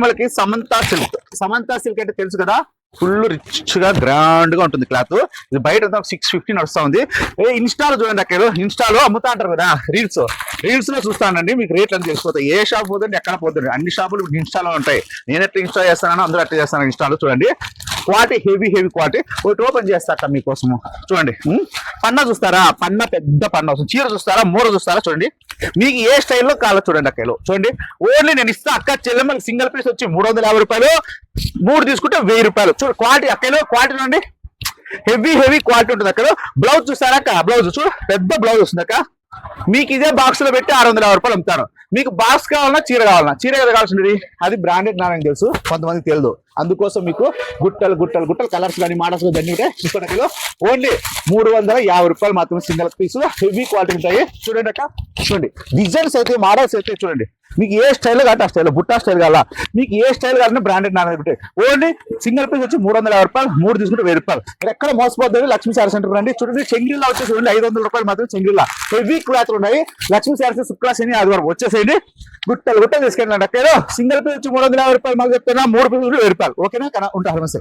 మనకి సమంతా సిల్క్ అంటే తెలుసు కదా, ఫుల్ రిచ్ గా గ్రాండ్ గా ఉంటుంది క్లాత్. ఇది బయట 650 నడుస్తా ఉంది. ఇన్స్టాలో చూడండి, అక్కడ ఇన్స్టాలో అమ్ముతా అంటారు కదా, రీల్స్ లో చూస్తానండి, మీకు రేట్లు అని తెలిసిపోతాయి. ఏ షాప్ పోతుంది ఎక్కడ పోతుంది, అన్ని షాపులు ఇన్స్టాలో ఉంటాయి. నేను ఎట్లా ఇన్స్టా చేస్తానో అందరూ అట్లా చేస్తాను ఇన్స్టాలో. చూడండి క్వాలిటీ, హెవీ క్వాలిటీ. ఒకటి ఓపెన్ చేస్తా మీకోసము. చూడండి పన్న చూస్తారా, పన్న పెద్ద పన్న వస్తుంది. చీర చూస్తారా, మూర చూస్తారా, చూడండి మీకు ఏ స్టైల్లో కావాలో చూడండి. అక్కలో చూడండి, ఓన్లీ నేను ఇస్తా అక్క చెల్లెమ్మకి సింగిల్ పీస్ వచ్చి 350 రూపాయలు, 3 తీసుకుంటే 1000 రూపాయలు. చూడు క్వాలిటీ, అక్కలో క్వాలిటీ చూడండి, హెవీ క్వాలిటీ ఉంటుంది. అక్కడ బ్లౌజ్ చూస్తారా అక్క, బ్లౌజ్ చూడు పెద్ద బ్లౌజ్ వస్తుంది అక్క. మీకు ఇదే బాక్స్ లో పెట్టి 650 రూపాయలు అమ్ముతాను. మీకు బాక్స్ కావాలన్నా చీర కావాలన్నా, చీర కదా కావాల్సింది, అది బ్రాండెడ్ నాని తెలుసు, కొంతమందికి తెలియదు. అందుకోసం మీకు గుట్టలు కలర్స్ కానీ మోడల్స్ కానీ ఉంటాయి. చూసుకోండి, ఓన్లీ 350 రూపాయలు మాత్రమే సింగిల్ పీస్. హెవీ క్వాలిటీ ఉంటాయి. చూడండి అక్క, చూడండి డిజైన్స్ అయితే, మోడల్స్ అయితే చూడండి. మీకు ఏ స్టైల్ కావాలి ఆ స్టైల్, బుట్టా స్టైల్ కావాలా, మీకు ఏ స్టైల్ కావాలన్నా బ్రాండెడ్ నాని ఉంటాయి. ఓన్లీ సింగిల్ పీస్ వచ్చి 350 రూపాయలు, 3 తీసుకుంటే 1000 రూపాయలు. ఎక్కడ మోసపోతుంది, లక్ష్మీ శారీ సెంటర్ రండి. చూడండి చెంగిల్లా వచ్చేసి ఓన్లీ 500 రూపాయలు మాత్రం. చెంగిల్లా హెవీ క్లాత్ ఉన్నాయి. లక్ష్మీ శారీ శుక్ర శని ఆదివారం వచ్చేసేయండి, గుట్టలు తీసుకెళ్ళండి. అక్కడ సింగిల్ పీస్ వచ్చి 350 రూపాయలు, మాకు చెప్తున్నా 3 పీస్ 1000 రూపాయలు. ఓకేనా, ఉంటారు నమస్తే.